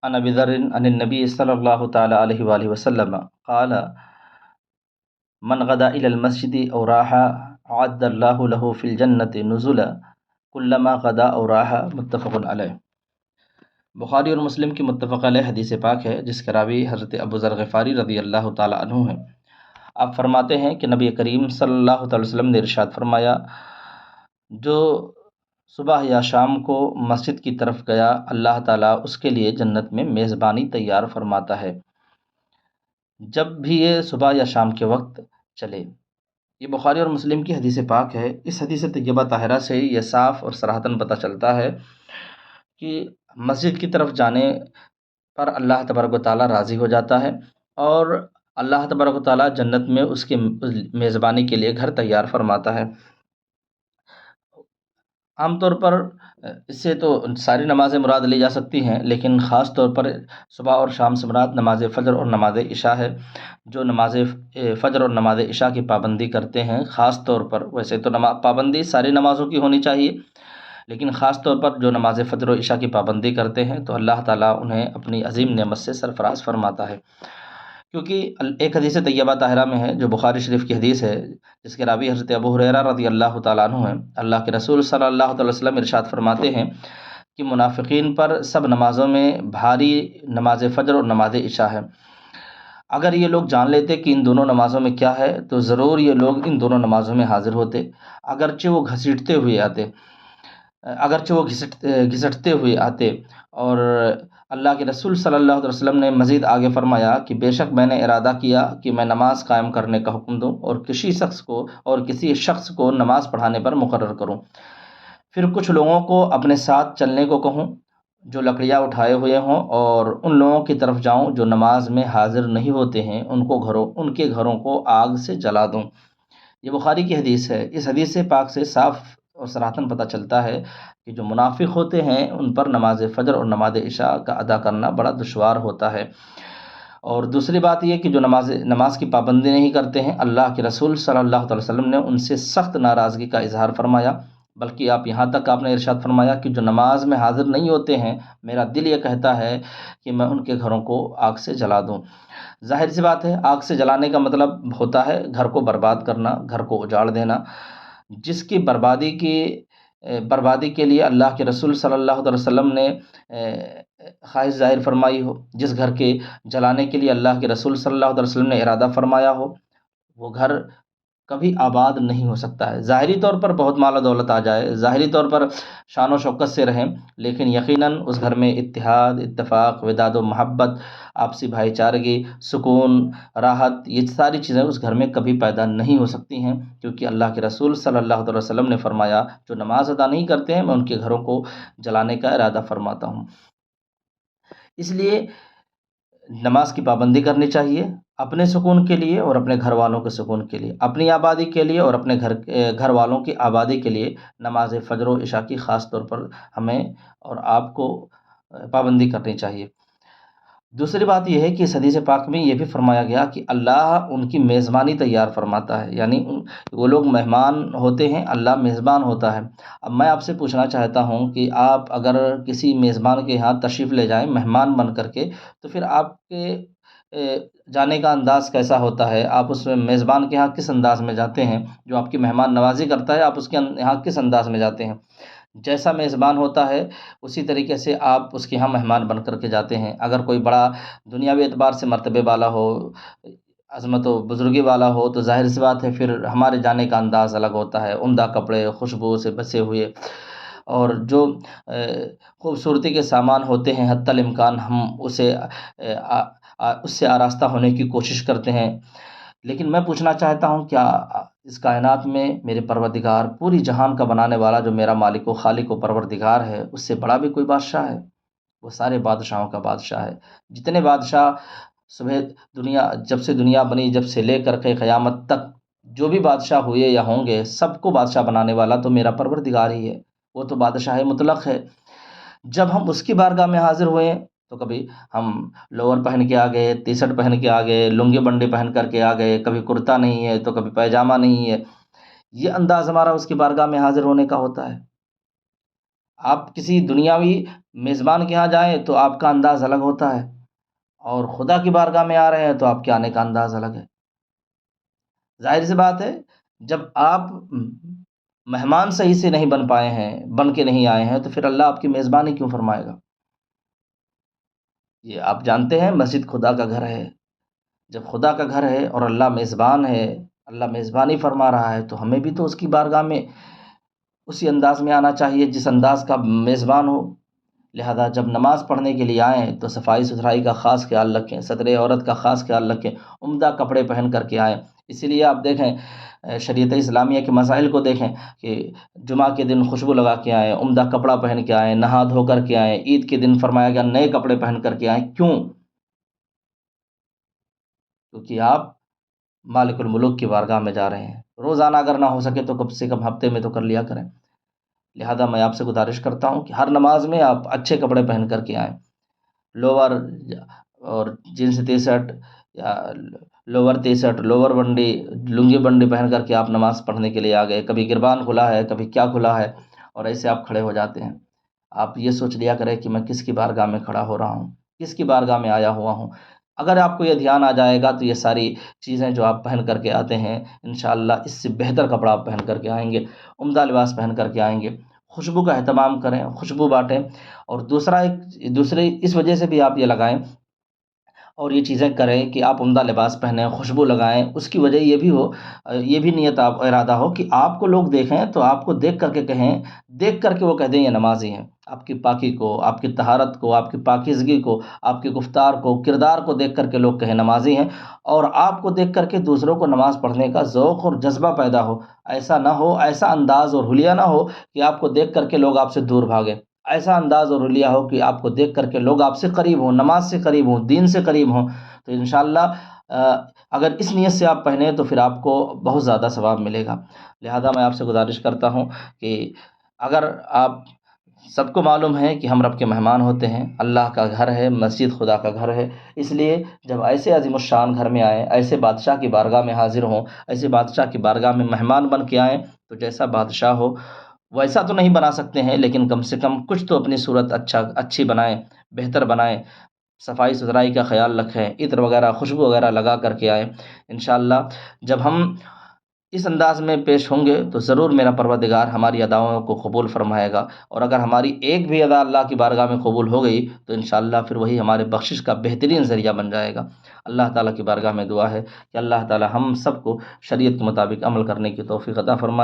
عن ابی ذر عن النبی صلی اللہ تعالی علیہ وآلہ وسلم قال من غدا الى المسجد او راح اعد اللہ له فی الجنۃ نزلا کلما غدا او راح، متفق علیہ۔ بخاری اور مسلم کی متفق علیہ حدیث پاک ہے، جس کے راوی حضرت ابو ذر غفاری رضی اللہ تعالی عنہ ہیں۔ آپ فرماتے ہیں کہ نبی کریم صلی اللہ تعالی وسلم نے ارشاد فرمایا، جو صبح یا شام کو مسجد کی طرف گیا، اللہ تعالیٰ اس کے لیے جنت میں میزبانی تیار فرماتا ہے، جب بھی یہ صبح یا شام کے وقت چلے۔ یہ بخاری اور مسلم کی حدیث پاک ہے۔ اس حدیث طیبہ طاہرہ سے یہ صاف اور صراحتاً پتہ چلتا ہے کہ مسجد کی طرف جانے پر اللہ تبارک و تعالیٰ راضی ہو جاتا ہے، اور اللہ تبارک و تعالیٰ جنت میں اس کی میزبانی کے لیے گھر تیار فرماتا ہے۔ عام طور پر اس سے تو ساری نمازیں مراد لی جا سکتی ہیں، لیکن خاص طور پر صبح اور شام سے مراد نماز فجر اور نماز عشاء ہے۔ جو نماز فجر اور نماز عشاء کی پابندی کرتے ہیں، خاص طور پر، ویسے تو پابندی ساری نمازوں کی ہونی چاہیے، لیکن خاص طور پر جو نماز فجر و عشاء کی پابندی کرتے ہیں تو اللہ تعالیٰ انہیں اپنی عظیم نعمت سے سرفراز فرماتا ہے۔ کیونکہ ایک حدیث طیبہ طاہرہ میں ہے، جو بخاری شریف کی حدیث ہے، جس کے راوی حضرت ابو ہریرہ رضی اللہ تعالیٰ عنہ ہیں، اللہ کے رسول صلی اللہ علیہ وسلم ارشاد فرماتے ہیں کہ منافقین پر سب نمازوں میں بھاری نماز فجر اور نماز عشاء ہے۔ اگر یہ لوگ جان لیتے کہ ان دونوں نمازوں میں کیا ہے تو ضرور یہ لوگ ان دونوں نمازوں میں حاضر ہوتے، اگرچہ وہ گھسٹتے ہوئے آتے۔ اور اللہ کے رسول صلی اللہ علیہ وسلم نے مزید آگے فرمایا کہ بے شک میں نے ارادہ کیا کہ میں نماز قائم کرنے کا حکم دوں اور کسی شخص کو نماز پڑھانے پر مقرر کروں، پھر کچھ لوگوں کو اپنے ساتھ چلنے کو کہوں جو لکڑیاں اٹھائے ہوئے ہوں، اور ان لوگوں کی طرف جاؤں جو نماز میں حاضر نہیں ہوتے ہیں، ان کے گھروں کو آگ سے جلا دوں۔ یہ بخاری کی حدیث ہے۔ اس حدیث سے پاک سے صاف اور صراحتاً پتہ چلتا ہے کہ جو منافق ہوتے ہیں ان پر نماز فجر اور نماز عشاء کا ادا کرنا بڑا دشوار ہوتا ہے۔ اور دوسری بات یہ کہ جو نماز کی پابندی نہیں کرتے ہیں، اللہ کے رسول صلی اللہ علیہ وسلم نے ان سے سخت ناراضگی کا اظہار فرمایا، بلکہ آپ نے ارشاد فرمایا کہ جو نماز میں حاضر نہیں ہوتے ہیں، میرا دل یہ کہتا ہے کہ میں ان کے گھروں کو آگ سے جلا دوں۔ ظاہر سی بات ہے، آگ سے جلانے کا مطلب ہوتا ہے گھر کو برباد کرنا، گھر کو اجاڑ دینا، جس کی بربادی کے لیے اللہ کے رسول صلی اللہ علیہ وسلم نے خواہش ظاہر فرمائی ہو، جس گھر کے جلانے کے لیے اللہ کے رسول صلی اللہ علیہ وسلم نے ارادہ فرمایا ہو، وہ گھر کبھی آباد نہیں ہو سکتا ہے۔ ظاہری طور پر بہت مال و دولت آ جائے، ظاہری طور پر شان و شوکت سے رہیں، لیکن یقیناً اس گھر میں اتحاد، اتفاق، وداد و محبت، آپسی بھائی چارگی، سکون، راحت، یہ ساری چیزیں اس گھر میں کبھی پیدا نہیں ہو سکتی ہیں، کیونکہ اللہ کے رسول صلی اللہ علیہ وسلم نے فرمایا جو نماز ادا نہیں کرتے ہیں میں ان کے گھروں کو جلانے کا ارادہ فرماتا ہوں۔ اس لیے نماز کی پابندی کرنی چاہیے، اپنے سکون کے لیے اور اپنے گھر والوں کے سکون کے لیے، اپنی آبادی کے لیے اور اپنے گھر والوں کی آبادی کے لیے نماز فجر و عشاء کی خاص طور پر ہمیں اور آپ کو پابندی کرنی چاہیے۔ دوسری بات یہ ہے کہ اس حدیث پاک میں یہ بھی فرمایا گیا کہ اللہ ان کی میزبانی تیار فرماتا ہے، یعنی وہ لوگ مہمان ہوتے ہیں، اللہ میزبان ہوتا ہے۔ اب میں آپ سے پوچھنا چاہتا ہوں کہ آپ اگر کسی میزبان کے یہاں تشریف لے جائیں مہمان بن کر کے، تو پھر آپ کے جانے کا انداز کیسا ہوتا ہے؟ آپ اس میزبان کے یہاں کس انداز میں جاتے ہیں؟ جو آپ کی مہمان نوازی کرتا ہے، آپ اس کے یہاں کس انداز میں جاتے ہیں؟ جیسا میزبان ہوتا ہے اسی طریقے سے آپ اس کے یہاں مہمان بن کر کے جاتے ہیں۔ اگر کوئی بڑا دنیاوی اعتبار سے مرتبے والا ہو، عظمت و بزرگی والا ہو، تو ظاہر سی بات ہے پھر ہمارے جانے کا انداز الگ ہوتا ہے، عمدہ کپڑے، خوشبو سے بسے ہوئے، اور جو خوبصورتی کے سامان ہوتے ہیں حتی الامکان ہم اس سے آراستہ ہونے کی کوشش کرتے ہیں۔ لیکن میں پوچھنا چاہتا ہوں، کیا اس کائنات میں میرے پروردگار، پوری جہان کا بنانے والا جو میرا مالک و خالق و پروردگار ہے، اس سے بڑا بھی کوئی بادشاہ ہے؟ وہ سارے بادشاہوں کا بادشاہ ہے۔ جتنے بادشاہ جب سے دنیا بنی، جب سے لے کر کے قیامت تک جو بھی بادشاہ ہوئے یا ہوں گے، سب کو بادشاہ بنانے والا تو میرا پروردگار ہی ہے، وہ تو بادشاہ مطلق ہے۔ جب ہم اس کی بارگاہ میں حاضر ہوئے تو کبھی ہم لوور پہن کے آ گئے، ٹی شرٹ پہن کے آ گئے، لنگی بنڈی پہن کر کے آ گئے، کبھی کرتا نہیں ہے تو کبھی پیجامہ نہیں ہے، یہ انداز ہمارا اس کی بارگاہ میں حاضر ہونے کا ہوتا ہے۔ آپ کسی دنیاوی میزبان کے یہاں جائیں تو آپ کا انداز الگ ہوتا ہے، اور خدا کی بارگاہ میں آ رہے ہیں تو آپ کے آنے کا انداز الگ ہے۔ ظاہر سی بات ہے، جب آپ مہمان صحیح سے نہیں بن پائے ہیں، بن کے نہیں آئے ہیں، تو پھر اللہ آپ کی میزبانی کیوں فرمائے گا؟ یہ آپ جانتے ہیں مسجد خدا کا گھر ہے، جب خدا کا گھر ہے اور اللہ میزبان ہے، اللہ میزبانی فرما رہا ہے، تو ہمیں بھی تو اس کی بارگاہ میں اسی انداز میں آنا چاہیے جس انداز کا میزبان ہو۔ لہذا جب نماز پڑھنے کے لیے آئیں تو صفائی ستھرائی کا خاص خیال رکھیں، ستر عورت کا خاص خیال رکھیں، عمدہ کپڑے پہن کر کے آئیں۔ اسی لیے آپ دیکھیں شریعت اسلامیہ کے مسائل کو دیکھیں کہ جمعہ کے دن خوشبو لگا کے آئیں، عمدہ کپڑا پہن کے آئیں، نہا دھو کر کے آئیں، عید کے دن فرمایا گیا نئے کپڑے پہن کر کے آئیں۔ کیوں؟ کیونکہ آپ مالک الملوک کی بارگاہ میں جا رہے ہیں۔ روزانہ اگر نہ ہو سکے تو کم سے کم ہفتے میں تو کر لیا کریں۔ لہذا میں آپ سے گزارش کرتا ہوں کہ ہر نماز میں آپ اچھے کپڑے پہن کر کے آئیں، لوور اور جینس ٹی شرٹ، یا لوور ٹی شرٹ، لوور بنڈی، لنگی بنڈی پہن کر کے آپ نماز پڑھنے کے لیے آ گئے، کبھی گربان کھلا ہے، کبھی کیا کھلا ہے، اور ایسے آپ کھڑے ہو جاتے ہیں۔ آپ یہ سوچ لیا کریں کہ میں کس کی بارگاہ میں کھڑا ہو رہا ہوں، کس کی بارگاہ میں آیا ہوا ہوں۔ اگر آپ کو یہ دھیان آ جائے گا تو یہ ساری چیزیں جو آپ پہن کر کے آتے ہیں انشاءاللہ اس سے بہتر کپڑا آپ پہن کر کے آئیں گے، عمدہ لباس پہن کر کے آئیں گے۔ خوشبو کا اہتمام کریں، خوشبو بانٹیں، اور دوسرا ایک دوسرے اس وجہ سے بھی آپ یہ لگائیں اور یہ چیزیں کریں کہ آپ عمدہ لباس پہنیں، خوشبو لگائیں، اس کی وجہ یہ بھی ہو، یہ بھی نیت آپ ارادہ ہو کہ آپ کو لوگ دیکھیں تو آپ کو دیکھ کر کے کہیں، دیکھ کر کے وہ کہہ دیں یہ نمازی ہیں۔ آپ کی پاکی کو، آپ کی طہارت کو، آپ کی پاکیزگی کو، آپ کی گفتار کو، کردار کو دیکھ کر کے لوگ کہیں نمازی ہیں، اور آپ کو دیکھ کر کے دوسروں کو نماز پڑھنے کا ذوق اور جذبہ پیدا ہو۔ ایسا نہ ہو، ایسا انداز اور حلیہ نہ ہو کہ آپ کو دیکھ کر کے لوگ آپ سے دور بھاگیں۔ ایسا انداز اور حلیہ ہو کہ آپ کو دیکھ کر کے لوگ آپ سے قریب ہوں، نماز سے قریب ہوں، دین سے قریب ہوں۔ تو انشاءاللہ اگر اس نیت سے آپ پہنیں تو پھر آپ کو بہت زیادہ ثواب ملے گا۔ لہذا میں آپ سے گزارش کرتا ہوں کہ اگر آپ سب کو معلوم ہے کہ ہم رب کے مہمان ہوتے ہیں، اللہ کا گھر ہے، مسجد خدا کا گھر ہے، اس لیے جب ایسے عظیم الشان گھر میں آئیں، ایسے بادشاہ کی بارگاہ میں حاضر ہوں، ایسے بادشاہ کی بارگاہ میں مہمان بن کے آئیں، تو جیسا بادشاہ ہو ویسا تو نہیں بنا سکتے ہیں، لیکن کم سے کم کچھ تو اپنی صورت اچھی بنائیں، بہتر بنائیں، صفائی ستھرائی کا خیال رکھیں، عطر وغیرہ خوشبو وغیرہ لگا کر کے آئیں۔ انشاءاللہ جب ہم اس انداز میں پیش ہوں گے تو ضرور میرا پروردگار ہماری اداؤں کو قبول فرمائے گا، اور اگر ہماری ایک بھی ادا اللہ کی بارگاہ میں قبول ہو گئی تو انشاءاللہ پھر وہی ہمارے بخشش کا بہترین ذریعہ بن جائے گا۔ اللہ تعالیٰ کی بارگاہ میں دعا ہے کہ اللہ تعالیٰ ہم سب کو شریعت کے مطابق عمل کرنے کی توفیق عطا فرمائے۔